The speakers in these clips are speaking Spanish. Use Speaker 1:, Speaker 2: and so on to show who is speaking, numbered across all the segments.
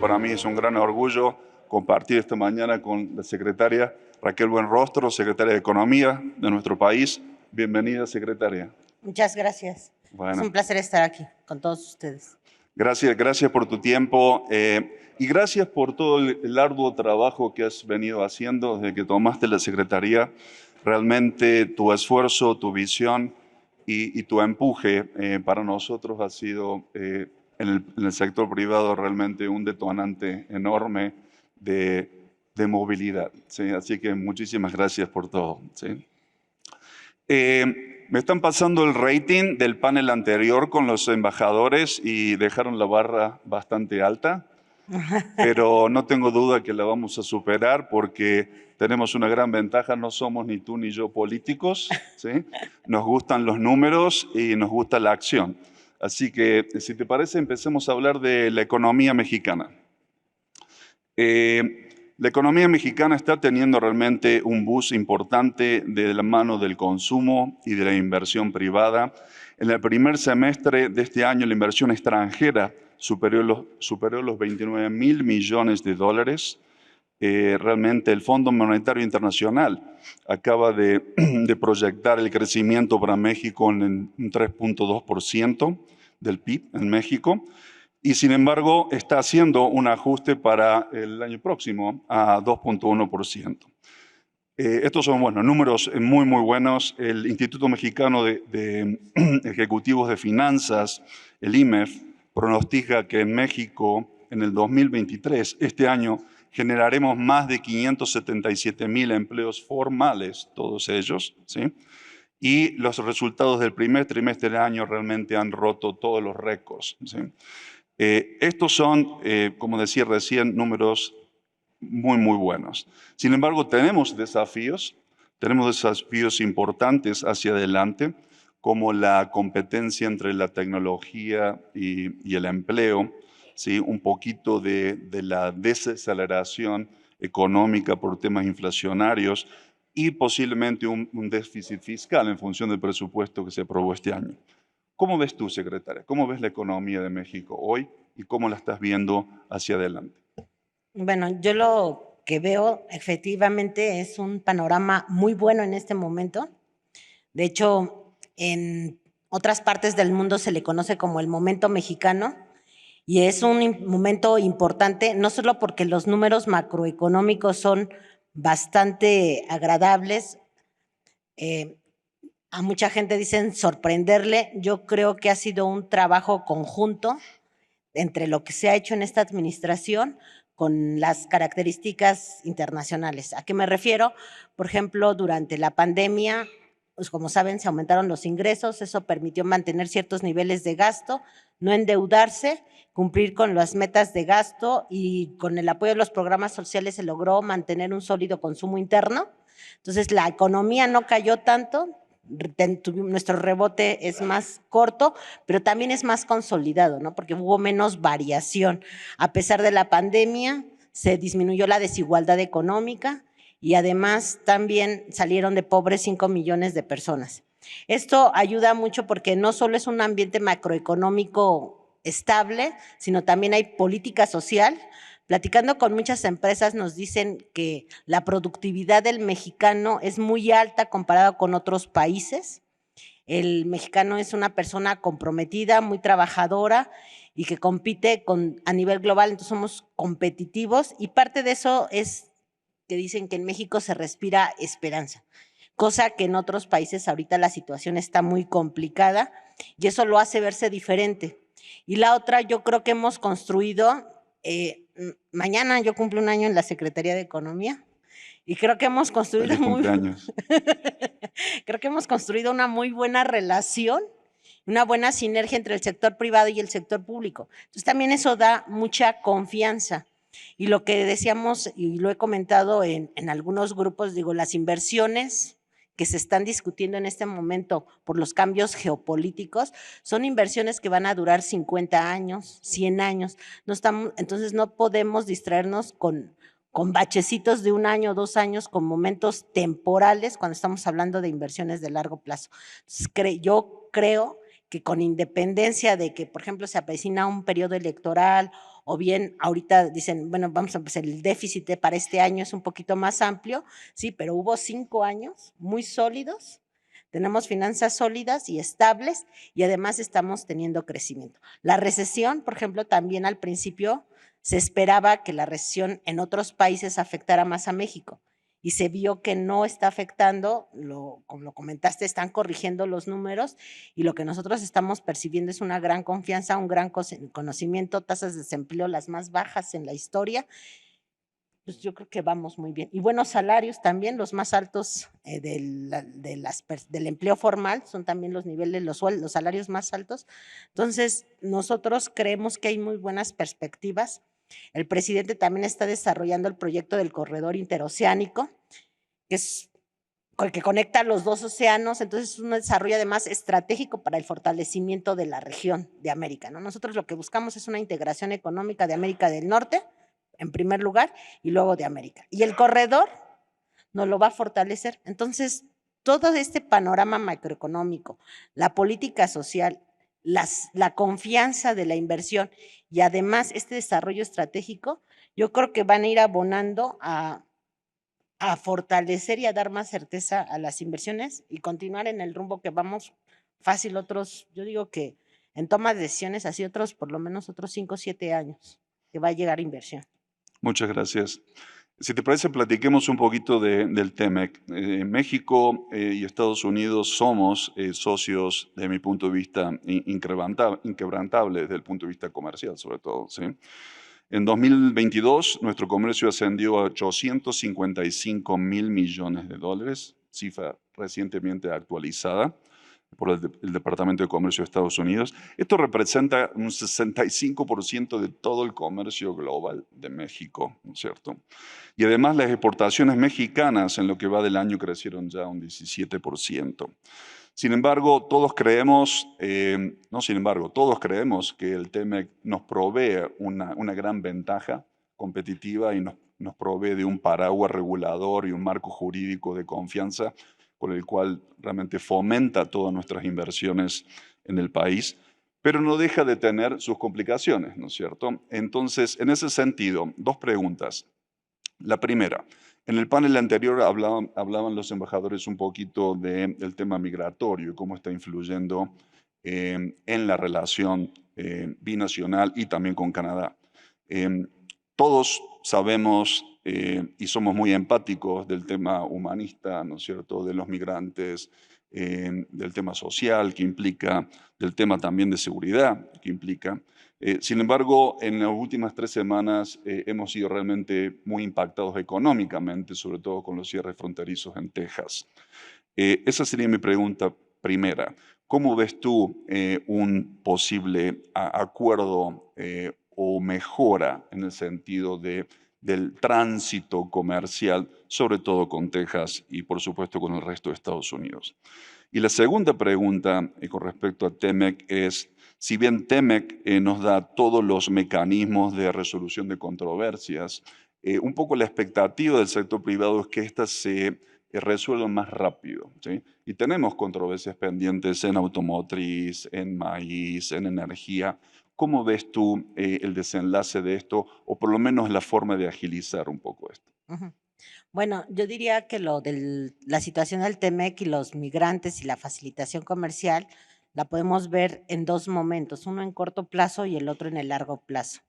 Speaker 1: para mí es un gran orgullo compartir esta mañana con la secretaria Raquel Buenrostro, secretaria de Economía de nuestro país. Bienvenida, secretaria.
Speaker 2: Muchas gracias.
Speaker 1: Bueno.
Speaker 2: Es un placer estar aquí con todos ustedes.
Speaker 1: Gracias por tu tiempo y gracias por todo el arduo trabajo que has venido haciendo desde que tomaste la secretaría. Realmente tu esfuerzo, tu visión y tu empuje para nosotros ha sido en el sector privado realmente un detonante enorme de movilidad, ¿sí? Así que muchísimas gracias por todo, ¿sí? Me están pasando el rating del panel anterior con los embajadores y dejaron la barra bastante alta, pero no tengo duda que la vamos a superar porque tenemos una gran ventaja, no somos ni tú ni yo políticos, ¿sí? Nos gustan los números y nos gusta la acción. Así que, si te parece, empecemos a hablar de la economía mexicana. La economía mexicana está teniendo realmente un boost importante de la mano del consumo y de la inversión privada. En el primer semestre de este año, la inversión extranjera superó los 29.000 millones de dólares. Realmente el Fondo Monetario Internacional acaba de proyectar el crecimiento para México en un 3.2% del PIB en México. Y sin embargo, está haciendo un ajuste para el año próximo a 2.1%. Estos son números muy buenos. El Instituto Mexicano de Ejecutivos de Finanzas, el IMEF, pronostica que en México, en el 2023, este año, generaremos más de 577,000 empleos formales, todos ellos, ¿sí? Y los resultados del primer trimestre del año realmente han roto todos los récords, ¿sí? Estos son, como decía recién, números muy buenos. Sin embargo, tenemos desafíos importantes hacia adelante, como la competencia entre la tecnología y el empleo, ¿sí? Un poquito de la desaceleración económica por temas inflacionarios y posiblemente un déficit fiscal en función del presupuesto que se aprobó este año. ¿Cómo ves tú, secretaria? ¿Cómo ves la economía de México hoy y cómo la estás viendo hacia adelante?
Speaker 2: Bueno, yo lo que veo efectivamente es un panorama muy bueno en este momento. De hecho, en otras partes del mundo se le conoce como el momento mexicano y es un momento importante, no solo porque los números macroeconómicos son bastante agradables, a mucha gente dicen sorprenderle. Yo creo que ha sido un trabajo conjunto entre lo que se ha hecho en esta administración con las características internacionales. ¿A qué me refiero? Por ejemplo, durante la pandemia, pues como saben, se aumentaron los ingresos, eso permitió mantener ciertos niveles de gasto, no endeudarse, cumplir con las metas de gasto y con el apoyo de los programas sociales se logró mantener un sólido consumo interno. Entonces, la economía no cayó tanto, nuestro rebote es más corto, pero también es más consolidado, ¿no? Porque hubo menos variación. A pesar de la pandemia, se disminuyó la desigualdad económica y además también salieron de pobres 5 millones de personas. Esto ayuda mucho porque no solo es un ambiente macroeconómico estable, sino también hay política social. Platicando con muchas empresas nos dicen que la productividad del mexicano es muy alta comparado con otros países. El mexicano es una persona comprometida, muy trabajadora y que compite a nivel global, entonces somos competitivos y parte de eso es que dicen que en México se respira esperanza, cosa que en otros países ahorita la situación está muy complicada y eso lo hace verse diferente. Y la otra, yo creo que hemos construido, mañana yo cumplo un año en la Secretaría de Economía y creo que hemos construido creo que hemos construido una muy buena relación, una buena sinergia entre el sector privado y el sector público. Entonces también eso da mucha confianza. Y lo que decíamos, y lo he comentado en algunos grupos, digo, las inversiones que se están discutiendo en este momento por los cambios geopolíticos, son inversiones que van a durar 50 años, 100 años. Entonces no podemos distraernos con bachecitos de 1 año, 2 años, con momentos temporales cuando estamos hablando de inversiones de largo plazo. Entonces, yo creo que con independencia de que, por ejemplo, se avecina un periodo electoral o bien ahorita dicen, bueno, vamos a empezar, el déficit para este año es un poquito más amplio, sí, pero hubo 5 años muy sólidos, tenemos finanzas sólidas y estables y además estamos teniendo crecimiento. La recesión, por ejemplo, también al principio se esperaba que la recesión en otros países afectara más a México y se vio que no está afectando, como lo comentaste, están corrigiendo los números y lo que nosotros estamos percibiendo es una gran confianza, un gran conocimiento, tasas de desempleo las más bajas en la historia. Pues yo creo que vamos muy bien. Y buenos salarios también, los más altos del empleo formal, son también los niveles, los salarios más altos. Entonces, nosotros creemos que hay muy buenas perspectivas. El presidente también está desarrollando el proyecto del corredor interoceánico, que es que conecta los 2 océanos, entonces es un desarrollo además estratégico para el fortalecimiento de la región de América, ¿no? Nosotros lo que buscamos es una integración económica de América del Norte, en primer lugar, y luego de América. Y el corredor nos lo va a fortalecer. Entonces, todo este panorama macroeconómico, la política social, la confianza de la inversión y además este desarrollo estratégico, yo creo que van a ir abonando a fortalecer y a dar más certeza a las inversiones y continuar en el rumbo que vamos fácil otros, yo digo que en toma de decisiones así otros, por lo menos otros 5 o 7 años que va a llegar inversión.
Speaker 1: Muchas gracias. Si te parece, platiquemos un poquito del TEMEC. México y Estados Unidos somos socios, de mi punto de vista, inquebrantables desde el punto de vista comercial, sobre todo, ¿sí? En 2022, nuestro comercio ascendió a 855 mil millones de dólares, cifra recientemente actualizada por el Departamento de Comercio de Estados Unidos. Esto representa un 65% de todo el comercio global de México, ¿no es cierto? Y además las exportaciones mexicanas en lo que va del año crecieron ya un 17%. Sin embargo, todos creemos que el TEMEC nos provee una gran ventaja competitiva y nos provee de un paraguas regulador y un marco jurídico de confianza con el cual realmente fomenta todas nuestras inversiones en el país, pero no deja de tener sus complicaciones, ¿no es cierto? Entonces, en ese sentido, 2 preguntas. La primera, en el panel anterior hablaban los embajadores un poquito del tema migratorio y cómo está influyendo en la relación binacional y también con Canadá. Todos sabemos y somos muy empáticos del tema humanista, ¿no es cierto?, de los migrantes, del tema social que implica, del tema también de seguridad que implica. Sin embargo, en las últimas 3 semanas hemos sido realmente muy impactados económicamente, sobre todo con los cierres fronterizos en Texas. Esa sería mi pregunta primera. ¿Cómo ves tú un posible acuerdo o mejora en el sentido del tránsito comercial, sobre todo con Texas y por supuesto con el resto de Estados Unidos? Y la segunda pregunta con respecto a TEMEC es, si bien TEMEC nos da todos los mecanismos de resolución de controversias, un poco la expectativa del sector privado es que éstas se resuelvan más rápido, ¿sí? Y tenemos controversias pendientes en automotriz, en maíz, en energía. ¿Cómo ves tú el desenlace de esto o por lo menos la forma de agilizar un poco esto?
Speaker 2: Ujú. Bueno, yo diría que la situación del TEMEC y los migrantes y la facilitación comercial la podemos ver en 2 momentos, uno en corto plazo y el otro en el largo plazo.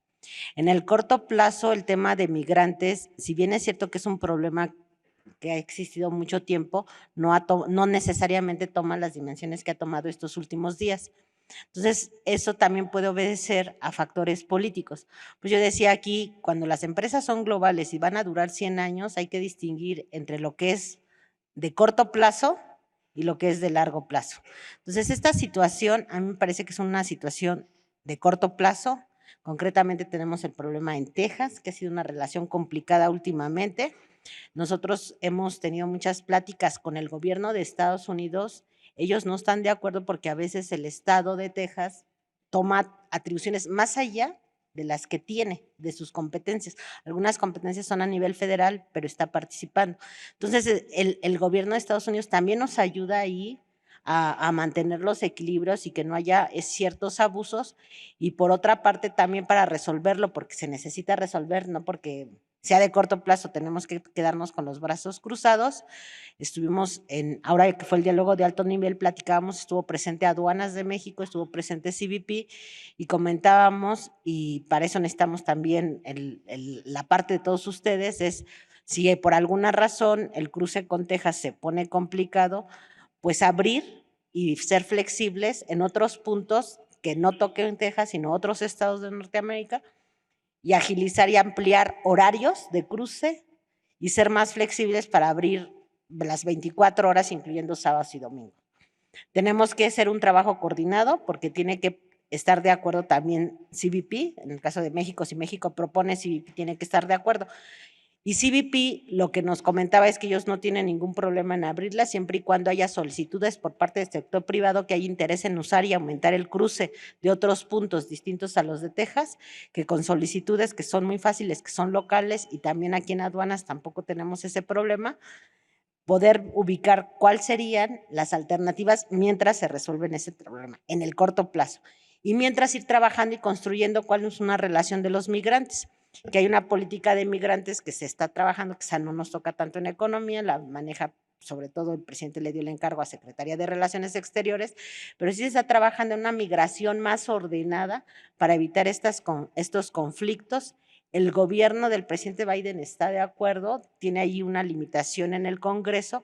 Speaker 2: En el corto plazo, el tema de migrantes, si bien es cierto que es un problema que ha existido mucho tiempo, no necesariamente toma las dimensiones que ha tomado estos últimos días. Entonces, eso también puede obedecer a factores políticos. Pues yo decía aquí, cuando las empresas son globales y van a durar 100 años, hay que distinguir entre lo que es de corto plazo y lo que es de largo plazo. Entonces, esta situación a mí me parece que es una situación de corto plazo. Concretamente tenemos el problema en Texas, que ha sido una relación complicada últimamente. Nosotros hemos tenido muchas pláticas con el gobierno de Estados Unidos. Ellos no están de acuerdo porque a veces el estado de Texas toma atribuciones más allá de las que tiene, de sus competencias. Algunas competencias son a nivel federal, pero está participando. Entonces, el gobierno de Estados Unidos también nos ayuda ahí a mantener los equilibrios y que no haya ciertos abusos, y por otra parte también para resolverlo, porque se necesita resolver, no porque sea de corto plazo, tenemos que quedarnos con los brazos cruzados. Estuvimos ahora que fue el diálogo de alto nivel, platicábamos, estuvo presente Aduanas de México, estuvo presente CBP y comentábamos, y para eso necesitamos también la parte de todos ustedes, es si por alguna razón el cruce con Texas se pone complicado, pues abrir y ser flexibles en otros puntos que no toquen Texas, sino otros estados de Norteamérica, y agilizar y ampliar horarios de cruce y ser más flexibles para abrir las 24 horas, incluyendo sábados y domingos. Tenemos que hacer un trabajo coordinado porque tiene que estar de acuerdo también CBP, en el caso de México, si México propone, CBP tiene que estar de acuerdo. Y CBP lo que nos comentaba es que ellos no tienen ningún problema en abrirla siempre y cuando haya solicitudes por parte del sector privado que haya interés en usar y aumentar el cruce de otros puntos distintos a los de Texas, que con solicitudes que son muy fáciles, que son locales, y también aquí en aduanas tampoco tenemos ese problema, poder ubicar cuáles serían las alternativas mientras se resuelven ese problema en el corto plazo. Y mientras ir trabajando y construyendo cuál es una relación de los migrantes, que hay una política de migrantes que se está trabajando, que no nos toca tanto en economía, la maneja sobre todo el presidente le dio el encargo a Secretaría de Relaciones Exteriores, pero sí se está trabajando en una migración más ordenada para evitar estos conflictos. El gobierno del presidente Biden está de acuerdo, tiene ahí una limitación en el Congreso,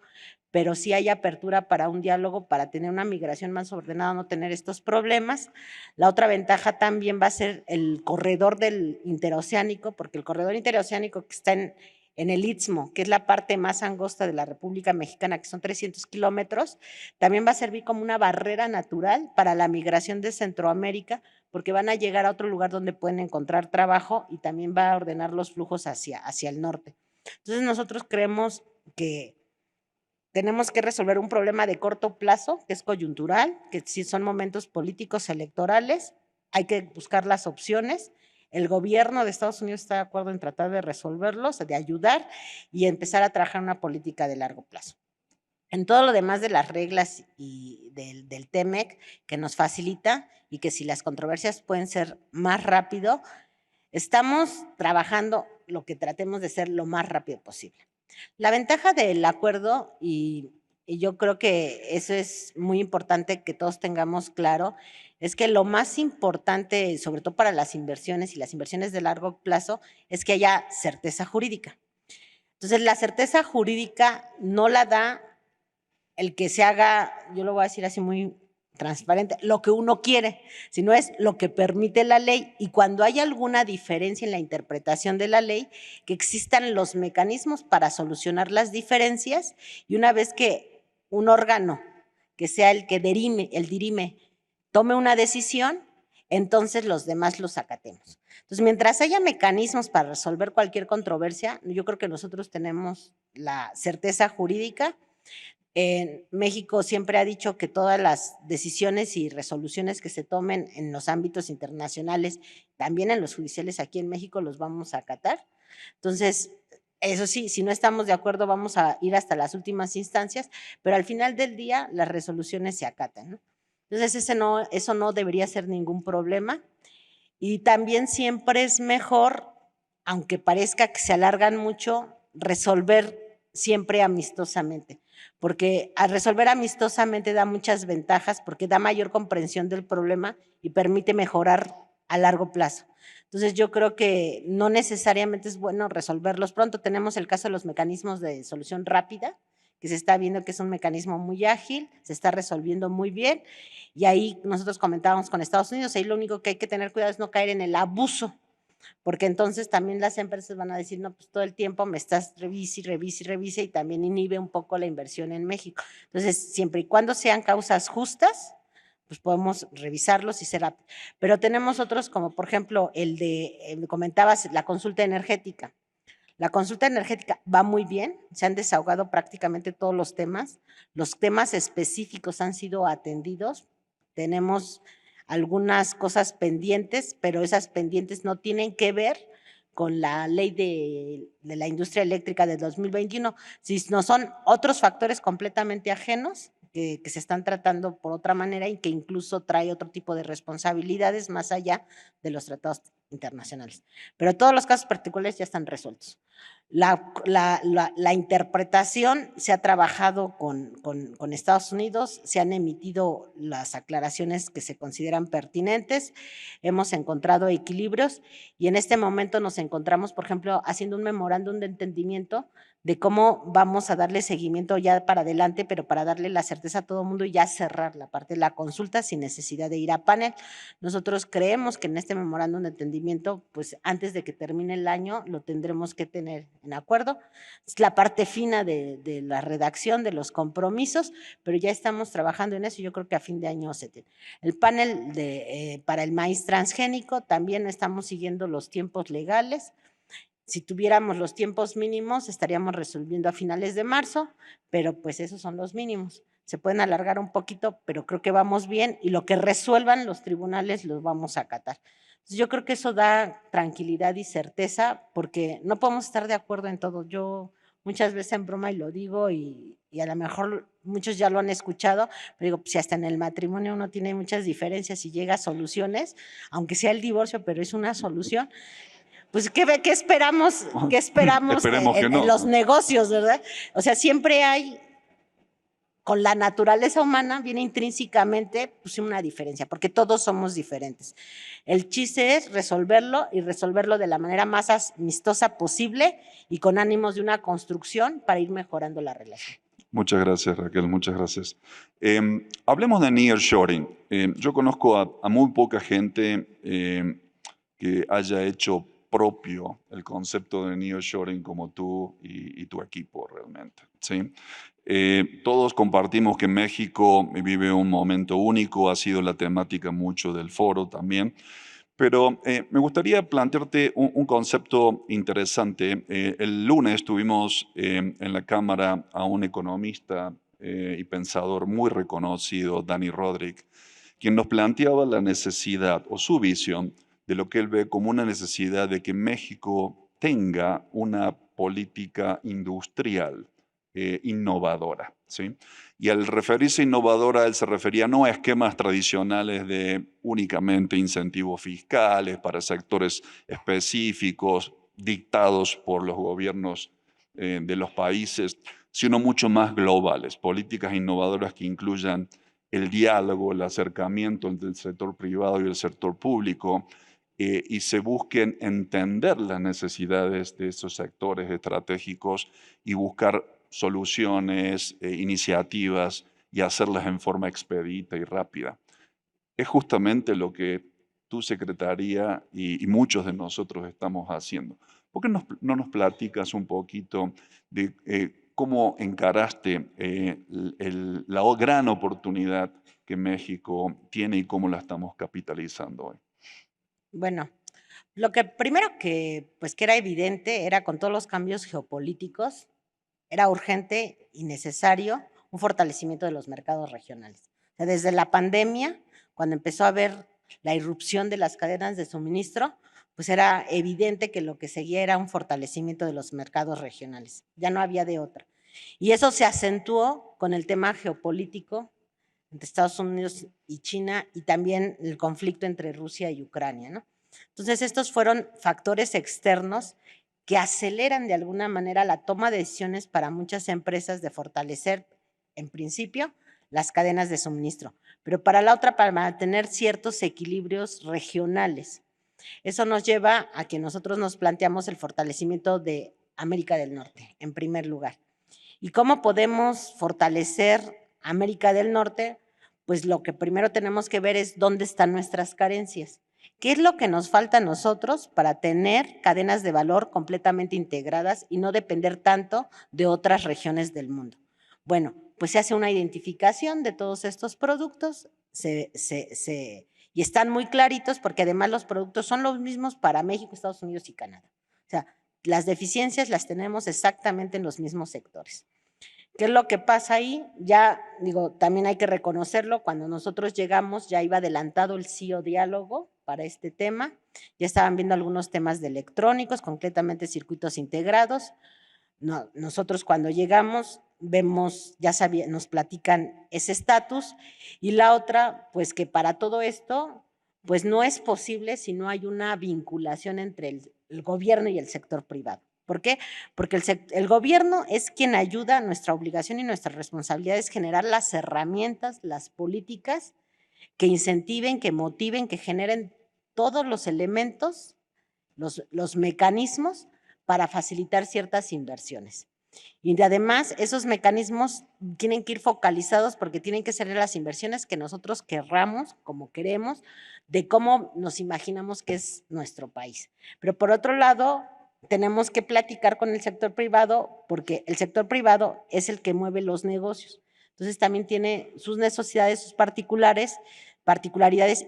Speaker 2: pero sí hay apertura para un diálogo, para tener una migración más ordenada, no tener estos problemas. La otra ventaja también va a ser el corredor del interoceánico, porque el corredor interoceánico que está en el Istmo, que es la parte más angosta de la República Mexicana, que son 300 kilómetros, también va a servir como una barrera natural para la migración de Centroamérica, porque van a llegar a otro lugar donde pueden encontrar trabajo y también va a ordenar los flujos hacia el norte. Entonces nosotros creemos que tenemos que resolver un problema de corto plazo, que es coyuntural, que si son momentos políticos electorales, hay que buscar las opciones. El gobierno de Estados Unidos está de acuerdo en tratar de resolverlos, de ayudar y empezar a trabajar una política de largo plazo. En todo lo demás de las reglas y del TEMEC, que nos facilita y que si las controversias pueden ser más rápido, estamos trabajando lo que tratemos de ser lo más rápido posible. La ventaja del acuerdo, y yo creo que eso es muy importante que todos tengamos claro, es que lo más importante, sobre todo para las inversiones y las inversiones de largo plazo, es que haya certeza jurídica. Entonces, la certeza jurídica no la da el que se haga, yo lo voy a decir así muy transparente, lo que uno quiere, sino es lo que permite la ley. Y cuando hay alguna diferencia en la interpretación de la ley, que existan los mecanismos para solucionar las diferencias, y una vez que un órgano, que sea el que dirime, tome una decisión, entonces los demás los acatemos. Entonces, mientras haya mecanismos para resolver cualquier controversia, yo creo que nosotros tenemos la certeza jurídica. México siempre ha dicho que todas las decisiones y resoluciones que se tomen en los ámbitos internacionales, también en los judiciales aquí en México, los vamos a acatar. Entonces, eso sí, si no estamos de acuerdo, vamos a ir hasta las últimas instancias, pero al final del día las resoluciones se acatan, ¿no? Entonces, eso no debería ser ningún problema. Y también siempre es mejor, aunque parezca que se alargan mucho, resolver siempre amistosamente, porque al resolver amistosamente da muchas ventajas, porque da mayor comprensión del problema y permite mejorar a largo plazo. Entonces yo creo que no necesariamente es bueno resolverlos pronto. Tenemos el caso de los mecanismos de solución rápida, que se está viendo que es un mecanismo muy ágil, se está resolviendo muy bien, y ahí nosotros comentábamos con Estados Unidos, ahí lo único que hay que tener cuidado es no caer en el abuso, porque entonces también las empresas van a decir, no, pues todo el tiempo me estás revise y también inhibe un poco la inversión en México. Entonces, siempre y cuando sean causas justas, pues podemos revisarlos y ser aptos. Pero tenemos otros como, por ejemplo, comentabas, la consulta energética. La consulta energética va muy bien, se han desahogado prácticamente todos los temas específicos han sido atendidos, tenemos algunas cosas pendientes, pero esas pendientes no tienen que ver con la ley de la industria eléctrica de 2021, sino son otros factores completamente ajenos que se están tratando por otra manera y que incluso trae otro tipo de responsabilidades más allá de los tratados internacionales. Pero todos los casos particulares ya están resueltos. La interpretación se ha trabajado con Estados Unidos, se han emitido las aclaraciones que se consideran pertinentes, hemos encontrado equilibrios y en este momento nos encontramos, por ejemplo, haciendo un memorándum de entendimiento de cómo vamos a darle seguimiento ya para adelante, pero para darle la certeza a todo el mundo y ya cerrar la parte de la consulta sin necesidad de ir a panel. Nosotros creemos que en este memorándum de entendimiento, pues antes de que termine el año, lo tendremos que tener en acuerdo. Es la parte fina de la redacción, de los compromisos, pero ya estamos trabajando en eso y yo creo que a fin de año se tiene. El panel para el maíz transgénico, también estamos siguiendo los tiempos legales. Si tuviéramos los tiempos mínimos, estaríamos resolviendo a finales de marzo, pero pues esos son los mínimos. Se pueden alargar un poquito, pero creo que vamos bien y lo que resuelvan los tribunales los vamos a acatar. Entonces, yo creo que eso da tranquilidad y certeza porque no podemos estar de acuerdo en todo. Yo muchas veces en broma y lo digo y a lo mejor muchos ya lo han escuchado, pero digo, pues si hasta en el matrimonio uno tiene muchas diferencias y llega a soluciones, aunque sea el divorcio, pero es una solución. Pues, ¿qué esperamos,
Speaker 1: Esperemos que
Speaker 2: en
Speaker 1: no.
Speaker 2: los negocios, verdad? O sea, siempre hay, con la naturaleza humana, viene intrínsecamente pues, una diferencia, porque todos somos diferentes. El chiste es resolverlo y resolverlo de la manera más amistosa posible y con ánimos de una construcción para ir mejorando la relación.
Speaker 1: Muchas gracias, Raquel, muchas gracias. Hablemos de nearshoring. Yo conozco a muy poca gente que haya hecho propio el concepto de nearshoring como tú y tu equipo realmente, ¿sí? Todos compartimos que México vive un momento único, ha sido la temática mucho del foro también, pero me gustaría plantearte un concepto interesante. El lunes tuvimos en la Cámara a un economista y pensador muy reconocido, Dani Rodrik, quien nos planteaba la necesidad o su visión de lo que él ve como una necesidad de que México tenga una política industrial innovadora, ¿sí? Y al referirse a innovadora, él se refería no a esquemas tradicionales de únicamente incentivos fiscales para sectores específicos dictados por los gobiernos de los países, sino mucho más globales, políticas innovadoras que incluyan el diálogo, el acercamiento entre el sector privado y el sector público, y se busquen entender las necesidades de esos sectores estratégicos y buscar soluciones, iniciativas y hacerlas en forma expedita y rápida. Es justamente lo que tu secretaría y muchos de nosotros estamos haciendo. ¿Por qué no nos platicas un poquito de cómo encaraste la gran oportunidad que México tiene y cómo la estamos capitalizando hoy?
Speaker 2: Bueno, lo que primero que, pues, que era evidente era con todos los cambios geopolíticos, era urgente y necesario un fortalecimiento de los mercados regionales. O sea, desde la pandemia, cuando empezó a haber la irrupción de las cadenas de suministro, pues era evidente que lo que seguía era un fortalecimiento de los mercados regionales. Ya no había de otra. Y eso se acentuó con el tema geopolítico entre Estados Unidos y China y también el conflicto entre Rusia y Ucrania, ¿no? Entonces, estos fueron factores externos que aceleran de alguna manera la toma de decisiones para muchas empresas de fortalecer, en principio, las cadenas de suministro, pero para la otra, para mantener ciertos equilibrios regionales. Eso nos lleva a que nosotros nos planteamos el fortalecimiento de América del Norte, en primer lugar. ¿Y cómo podemos fortalecer América del Norte? Pues lo que primero tenemos que ver es dónde están nuestras carencias. ¿Qué es lo que nos falta a nosotros para tener cadenas de valor completamente integradas y no depender tanto de otras regiones del mundo? Bueno, pues se hace una identificación de todos estos productos y están muy claritos porque además los productos son los mismos para México, Estados Unidos y Canadá. O sea, las deficiencias las tenemos exactamente en los mismos sectores. ¿Qué es lo que pasa ahí? Ya, digo, también hay que reconocerlo, cuando nosotros llegamos ya iba adelantado el CEO diálogo para este tema, ya estaban viendo algunos temas de electrónicos, concretamente circuitos integrados. No, nosotros cuando llegamos vemos, nos platican ese estatus, y la otra, pues que para todo esto, pues no es posible si no hay una vinculación entre el gobierno y el sector privado. ¿Por qué? Porque el gobierno es quien ayuda, nuestra obligación y nuestra responsabilidad es generar las herramientas, las políticas que incentiven, que motiven, que generen todos los elementos, los mecanismos para facilitar ciertas inversiones. Y además, esos mecanismos tienen que ir focalizados porque tienen que ser las inversiones que nosotros querramos, como queremos, de cómo nos imaginamos que es nuestro país. Pero por otro lado, tenemos que platicar con el sector privado porque el sector privado es el que mueve los negocios. Entonces también tiene sus necesidades, sus particularidades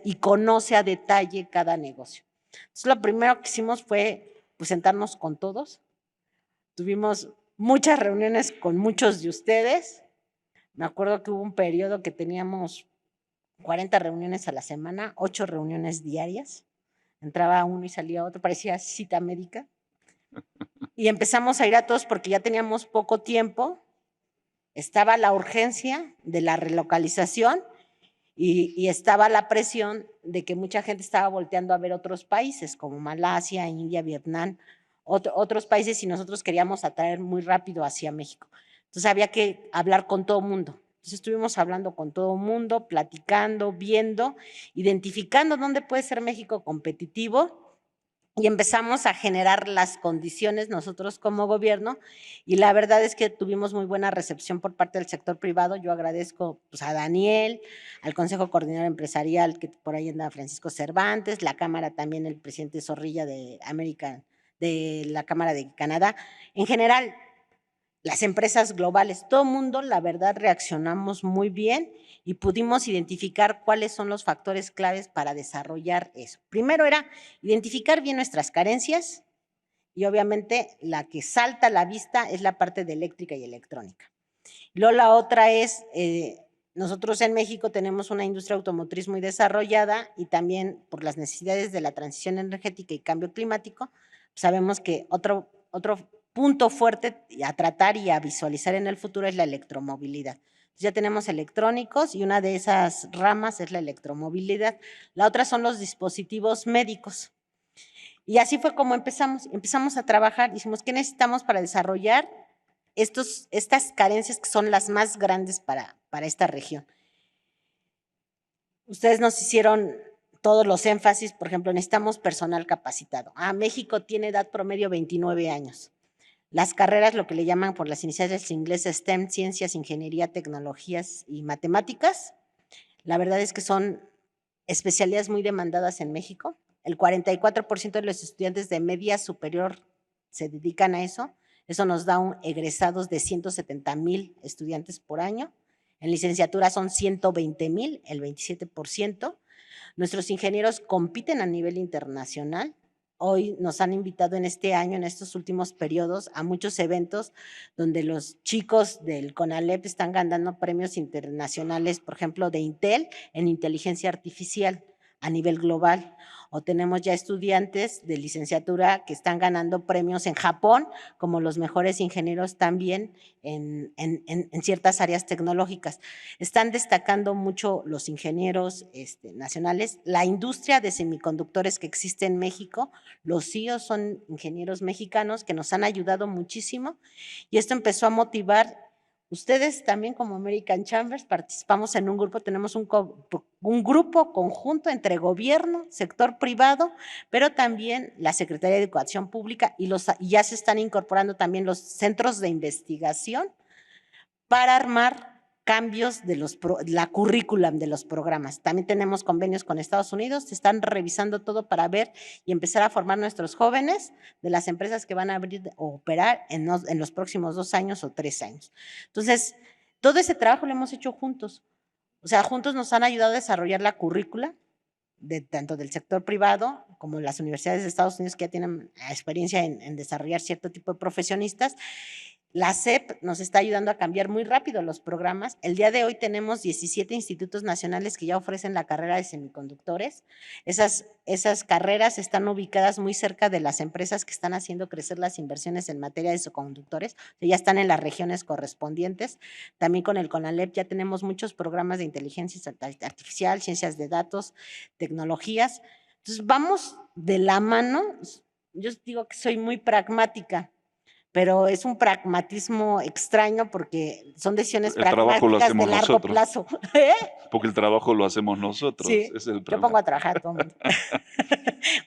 Speaker 2: y conoce a detalle cada negocio. Entonces lo primero que hicimos fue pues, sentarnos con todos. Tuvimos muchas reuniones con muchos de ustedes. Me acuerdo que hubo un periodo que teníamos 40 reuniones a la semana, 8 reuniones diarias. Entraba uno y salía otro, parecía cita médica. Y empezamos a ir a todos porque ya teníamos poco tiempo. Estaba la urgencia de la relocalización y estaba la presión de que mucha gente estaba volteando a ver otros países como Malasia, India, Vietnam, otros países, y nosotros queríamos atraer muy rápido hacia México. Entonces había que hablar con todo el mundo. Entonces estuvimos hablando con todo el mundo, platicando, viendo, identificando dónde puede ser México competitivo, y empezamos a generar las condiciones nosotros como gobierno, y la verdad es que tuvimos muy buena recepción por parte del sector privado. Yo agradezco pues, a Daniel, al Consejo Coordinador Empresarial, que por ahí anda Francisco Cervantes, la Cámara también, el presidente Zorrilla de la Cámara de Canadá. En general, las empresas globales, todo el mundo, la verdad, reaccionamos muy bien y pudimos identificar cuáles son los factores claves para desarrollar eso. Primero era identificar bien nuestras carencias y obviamente la que salta a la vista es la parte de eléctrica y electrónica. Luego la otra es, nosotros en México tenemos una industria automotriz muy desarrollada y también por las necesidades de la transición energética y cambio climático, sabemos que otro punto fuerte a tratar y a visualizar en el futuro es la electromovilidad. Ya tenemos electrónicos y una de esas ramas es la electromovilidad. La otra son los dispositivos médicos. Y así fue como empezamos a trabajar, dijimos, ¿qué necesitamos para desarrollar estas carencias que son las más grandes para esta región? Ustedes nos hicieron todos los énfasis, por ejemplo, necesitamos personal capacitado. México tiene edad promedio 29 años. Las carreras, lo que le llaman por las iniciales inglesas STEM, ciencias, ingeniería, tecnologías y matemáticas, la verdad es que son especialidades muy demandadas en México. El 44% de los estudiantes de media superior se dedican a eso. Eso nos da egresados de 170,000 estudiantes por año. En licenciatura son 120,000, el 27%. Nuestros ingenieros compiten a nivel internacional. Hoy nos han invitado en este año, en estos últimos periodos, a muchos eventos donde los chicos del CONALEP están ganando premios internacionales, por ejemplo, de Intel en inteligencia artificial a nivel global. O tenemos ya estudiantes de licenciatura que están ganando premios en Japón como los mejores ingenieros también en ciertas áreas tecnológicas. Están destacando mucho los ingenieros nacionales. La industria de semiconductores que existe en México, los CEOs son ingenieros mexicanos que nos han ayudado muchísimo, y esto empezó a motivar. Ustedes también como American Chambers participamos en un grupo, tenemos un grupo conjunto entre gobierno, sector privado, pero también la Secretaría de Educación Pública y ya se están incorporando también los centros de investigación para armar cambios de la currículum de los programas. También tenemos convenios con Estados Unidos, se están revisando todo para ver y empezar a formar nuestros jóvenes de las empresas que van a abrir o operar en los próximos 2 años o 3 años. Entonces, todo ese trabajo lo hemos hecho juntos. O sea, juntos nos han ayudado a desarrollar la currícula, tanto del sector privado como las universidades de Estados Unidos que ya tienen experiencia en desarrollar cierto tipo de profesionistas. La SEP nos está ayudando a cambiar muy rápido los programas. El día de hoy tenemos 17 institutos nacionales que ya ofrecen la carrera de semiconductores. Esas carreras están ubicadas muy cerca de las empresas que están haciendo crecer las inversiones en materia de semiconductores, ya están en las regiones correspondientes. También con el CONALEP ya tenemos muchos programas de inteligencia artificial, ciencias de datos, tecnologías. Entonces, vamos de la mano. Yo digo que soy muy pragmática, pero es un pragmatismo extraño porque son decisiones
Speaker 1: El trabajo lo
Speaker 2: pragmáticas de
Speaker 1: hacemos
Speaker 2: largo
Speaker 1: nosotros,
Speaker 2: plazo. ¿Eh?
Speaker 1: porque el trabajo lo hacemos nosotros, ese
Speaker 2: Sí,
Speaker 1: es el
Speaker 2: yo
Speaker 1: problema.
Speaker 2: pongo a trabajar a todo el mundo.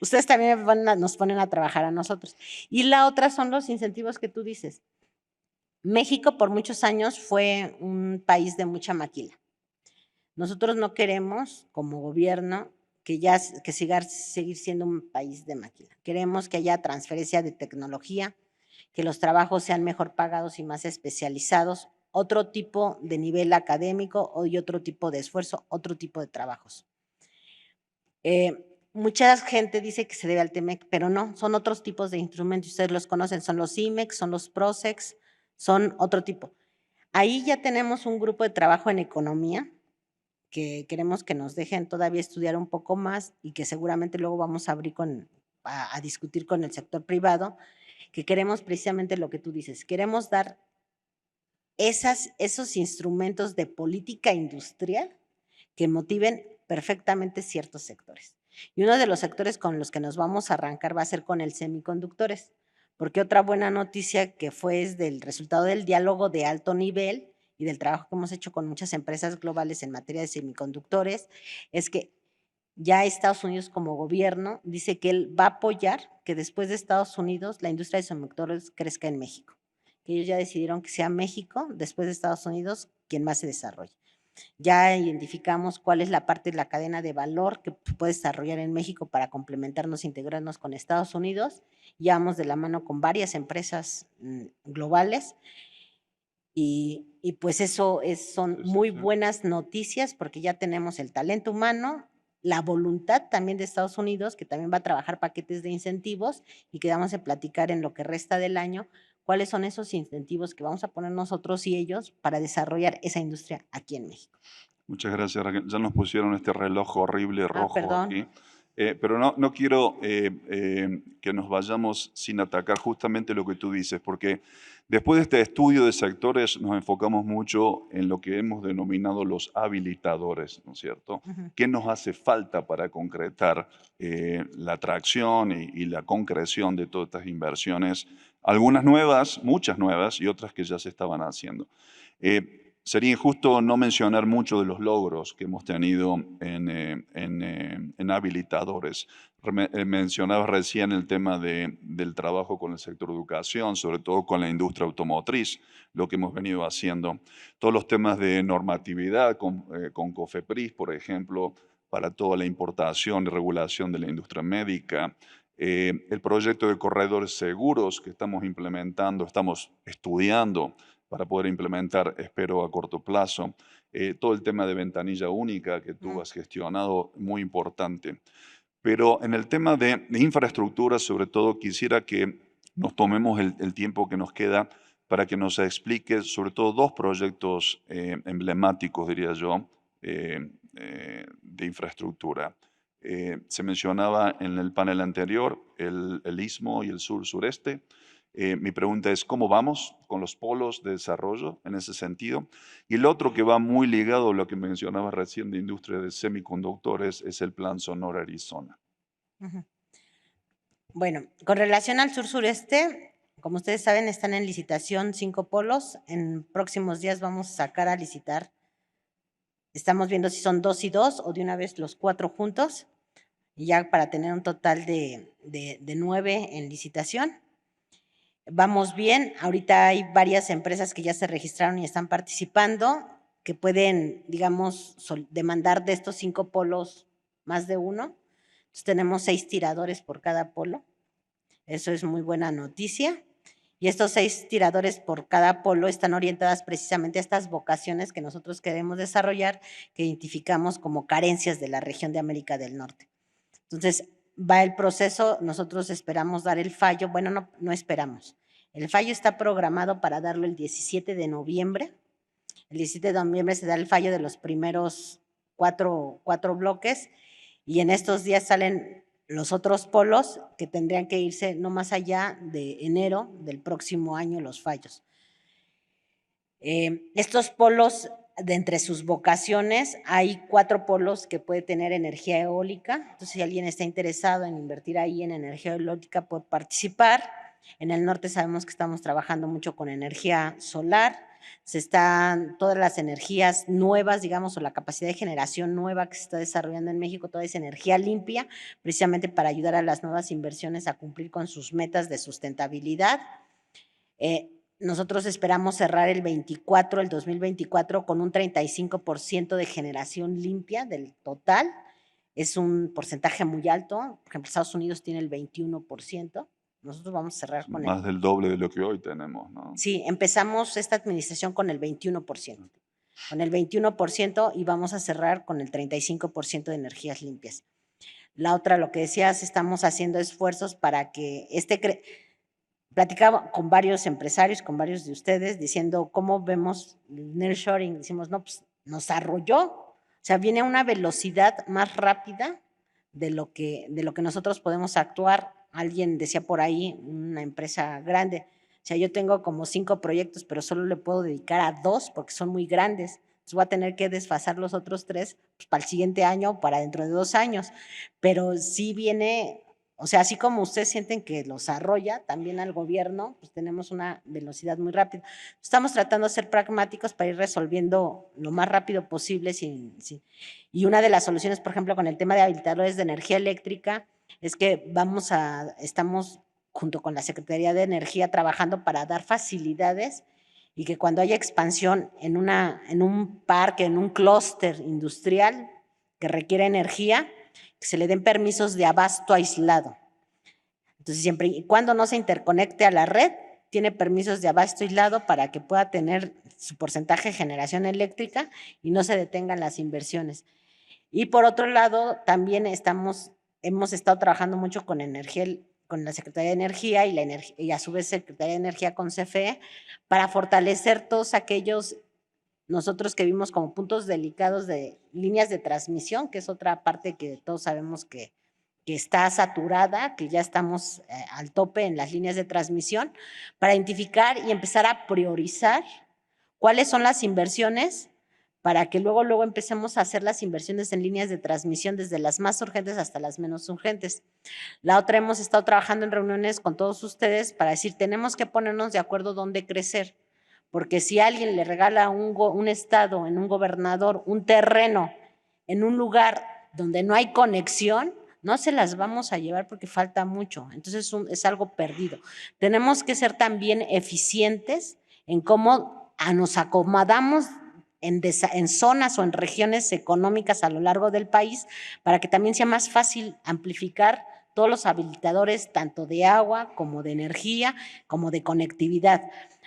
Speaker 2: Ustedes también nos ponen a trabajar a nosotros. Y la otra son los incentivos que tú dices. México por muchos años fue un país de mucha maquila. Nosotros no queremos, como gobierno, que seguir siendo un país de maquila. Queremos que haya transferencia de tecnología, que los trabajos sean mejor pagados y más especializados, otro tipo de nivel académico y otro tipo de esfuerzo, otro tipo de trabajos. Mucha gente dice que se debe al TEMEC, pero no, son otros tipos de instrumentos, ustedes los conocen, son los IMEX, son los PROSEX, son otro tipo. Ahí ya tenemos un grupo de trabajo en economía, que queremos que nos dejen todavía estudiar un poco más y que seguramente luego vamos a abrir a discutir con el sector privado, que queremos precisamente lo que tú dices, queremos dar esos instrumentos de política industrial que motiven perfectamente ciertos sectores. Y uno de los sectores con los que nos vamos a arrancar va a ser con el semiconductores, porque otra buena noticia que fue es del resultado del diálogo de alto nivel y del trabajo que hemos hecho con muchas empresas globales en materia de semiconductores, es que ya Estados Unidos como gobierno dice que él va a apoyar que después de Estados Unidos la industria de semiconductores crezca en México, que ellos ya decidieron que sea México, después de Estados Unidos, quien más se desarrolle. Ya identificamos cuál es la parte de la cadena de valor que puede desarrollar en México para complementarnos, integrarnos con Estados Unidos. Ya vamos de la mano con varias empresas globales y pues eso son muy buenas noticias porque ya tenemos el talento humano, la voluntad también de Estados Unidos, que también va a trabajar paquetes de incentivos y que vamos a platicar en lo que resta del año cuáles son esos incentivos que vamos a poner nosotros y ellos para desarrollar esa industria aquí en México.
Speaker 1: Muchas gracias, Raquel. Ya nos pusieron este reloj horrible rojo
Speaker 2: Perdón.
Speaker 1: aquí. Pero no quiero que nos vayamos sin atacar justamente lo que tú dices, porque después de este estudio de sectores nos enfocamos mucho en lo que hemos denominado los habilitadores, ¿no es cierto?
Speaker 2: Ujú.
Speaker 1: ¿Qué nos hace falta para concretar la atracción y la concreción de todas estas inversiones? Algunas nuevas, muchas nuevas y otras que ya se estaban haciendo. Sería injusto no mencionar mucho de los logros que hemos tenido en habilitadores. Mencionabas recién el tema del trabajo con el sector educación, sobre todo con la industria automotriz, lo que hemos venido haciendo. Todos los temas de normatividad con COFEPRIS, por ejemplo, para toda la importación y regulación de la industria médica. El proyecto de corredores seguros que estamos implementando, estamos estudiando para poder implementar, espero, a corto plazo. Todo el tema de ventanilla única que tú has gestionado, muy importante. Pero en el tema de infraestructura, sobre todo, quisiera que nos tomemos el tiempo que nos queda para que nos expliques, sobre todo, dos proyectos emblemáticos, diría yo, de infraestructura. Se mencionaba en el panel anterior el Istmo y el Sur-Sureste. Mi pregunta es, ¿cómo vamos con los polos de desarrollo en ese sentido? Y el otro que va muy ligado a lo que mencionaba recién de industria de semiconductores es el Plan Sonora Arizona.
Speaker 2: Ujú. Bueno, con relación al sur-sureste, como ustedes saben, están en licitación 5 polos. En próximos días vamos a sacar a licitar. Estamos viendo si son 2 y 2 o de una vez los 4 juntos, y ya para tener un total de 9 en licitación. Vamos bien, ahorita hay varias empresas que ya se registraron y están participando, que pueden, digamos, demandar de estos 5 polos más de uno. Entonces tenemos 6 tiradores por cada polo. Eso es muy buena noticia. Y estos 6 tiradores por cada polo están orientadas precisamente a estas vocaciones que nosotros queremos desarrollar, que identificamos como carencias de la región de América del Norte. Entonces, va el proceso, nosotros esperamos dar el fallo, bueno, no esperamos. El fallo está programado para darlo el 17 de noviembre. El 17 de noviembre se da el fallo de los primeros cuatro bloques y en estos días salen los otros polos que tendrían que irse no más allá de enero del próximo año los fallos. Estos polos, de entre sus vocaciones, hay 4 polos que puede tener energía eólica. Entonces, si alguien está interesado en invertir ahí en energía eólica, puede participar. En el norte sabemos que estamos trabajando mucho con energía solar. Se están todas las energías nuevas, digamos, o la capacidad de generación nueva que se está desarrollando en México, toda esa energía limpia, precisamente para ayudar a las nuevas inversiones a cumplir con sus metas de sustentabilidad. Nosotros esperamos cerrar el 2024 con un 35% de generación limpia del total. Es un porcentaje muy alto. Por ejemplo, Estados Unidos tiene el 21%. Nosotros vamos a cerrar con
Speaker 1: Más del doble de lo que hoy tenemos, ¿no?
Speaker 2: Sí, empezamos esta administración con el 21%. Con el 21% y vamos a cerrar con el 35% de energías limpias. La otra, lo que decías, estamos haciendo esfuerzos para que platicaba con varios empresarios, con varios de ustedes, diciendo cómo vemos el nearshoring. Decimos, no, pues nos arrolló. O sea, viene a una velocidad más rápida de lo que nosotros podemos actuar. Alguien decía por ahí, una empresa grande, o sea, yo tengo como 5 proyectos, pero solo le puedo dedicar a 2 porque son muy grandes. Entonces voy a tener que desfasar los otros 3 pues, para el siguiente año o para dentro de 2 años. Pero sí viene, o sea, así como ustedes sienten que los arrolla, también al gobierno, pues tenemos una velocidad muy rápida. Estamos tratando de ser pragmáticos para ir resolviendo lo más rápido posible. Y una de las soluciones, por ejemplo, con el tema de habilitadores de energía eléctrica, es que estamos junto con la Secretaría de Energía trabajando para dar facilidades y que cuando haya expansión en un parque, en un clúster industrial que requiere energía, que se le den permisos de abasto aislado. Entonces, siempre y cuando no se interconecte a la red, tiene permisos de abasto aislado para que pueda tener su porcentaje de generación eléctrica y no se detengan las inversiones. Y por otro lado, también hemos estado trabajando mucho con la Secretaría de Energía y a su vez Secretaría de Energía con CFE para fortalecer todos aquellos nosotros que vimos como puntos delicados de líneas de transmisión, que es otra parte que todos sabemos que está saturada, que ya estamos al tope en las líneas de transmisión, para identificar y empezar a priorizar cuáles son las inversiones para que luego empecemos a hacer las inversiones en líneas de transmisión desde las más urgentes hasta las menos urgentes. La otra, hemos estado trabajando en reuniones con todos ustedes para decir, tenemos que ponernos de acuerdo dónde crecer, porque si alguien le regala a un estado, en un gobernador, un terreno en un lugar donde no hay conexión, no se las vamos a llevar porque falta mucho. Entonces es algo perdido. Tenemos que ser también eficientes en cómo nos acomodamos en zonas o en regiones económicas a lo largo del país para que también sea más fácil amplificar todos los habilitadores, tanto de agua como de energía, como de conectividad.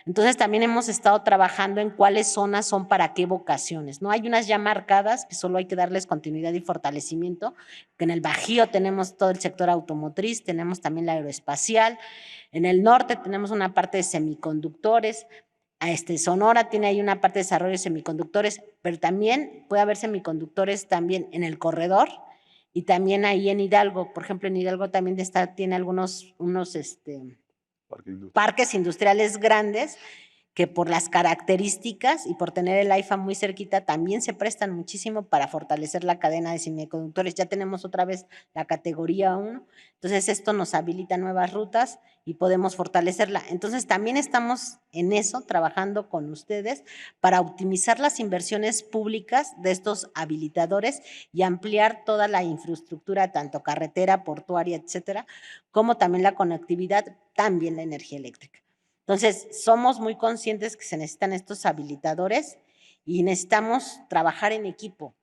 Speaker 2: Entonces también hemos estado trabajando en cuáles zonas son para qué vocaciones, ¿no? Hay unas ya marcadas que solo hay que darles continuidad y fortalecimiento, que en el Bajío tenemos todo el sector automotriz, tenemos también la aeroespacial, en el norte tenemos una parte de semiconductores, Sonora tiene ahí una parte de desarrollo de semiconductores, pero también puede haber semiconductores también en el corredor y también ahí en Hidalgo. Por ejemplo, en Hidalgo también tiene unos parques industriales grandes que por las características y por tener el AIFA muy cerquita también se prestan muchísimo para fortalecer la cadena de semiconductores. Ya tenemos otra vez la categoría 1, entonces esto nos habilita nuevas rutas y podemos fortalecerla. Entonces también estamos en eso, trabajando con ustedes para optimizar las inversiones públicas de estos habilitadores y ampliar toda la infraestructura, tanto carretera, portuaria, etcétera, como también la conectividad, también la energía eléctrica. Entonces, somos muy conscientes que se necesitan estos habilitadores y necesitamos trabajar en equipo,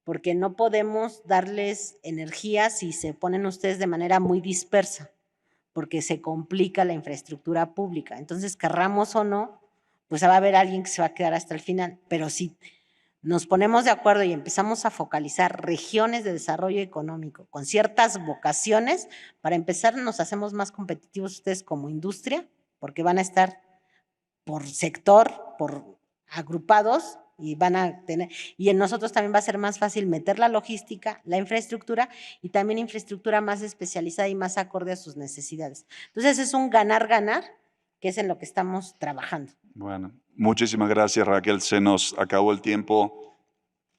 Speaker 2: porque no podemos darles energía si se ponen ustedes de manera muy dispersa, porque se complica la infraestructura pública. Entonces, querramos o no, pues va a haber alguien que se va a quedar hasta el final, pero si nos ponemos de acuerdo y empezamos a focalizar regiones de desarrollo económico con ciertas vocaciones, para empezar nos hacemos más competitivos ustedes como industria, porque van a estar por sector, por agrupados y van a tener, y en nosotros también va a ser más fácil meter la logística, la infraestructura y también infraestructura más especializada y más acorde a sus necesidades. Entonces es un ganar-ganar, que es en lo que estamos trabajando.
Speaker 1: Bueno, muchísimas gracias, Raquel. Se nos acabó el tiempo.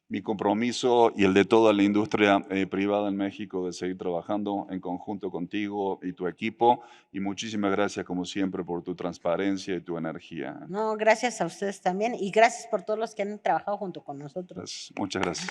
Speaker 1: Mi compromiso y el de toda la industria privada en México de seguir trabajando en conjunto contigo y tu equipo. Y muchísimas gracias, como siempre, por tu transparencia y tu energía.
Speaker 2: No, gracias a ustedes también y gracias por todos los que han trabajado junto con nosotros.
Speaker 1: Muchas gracias.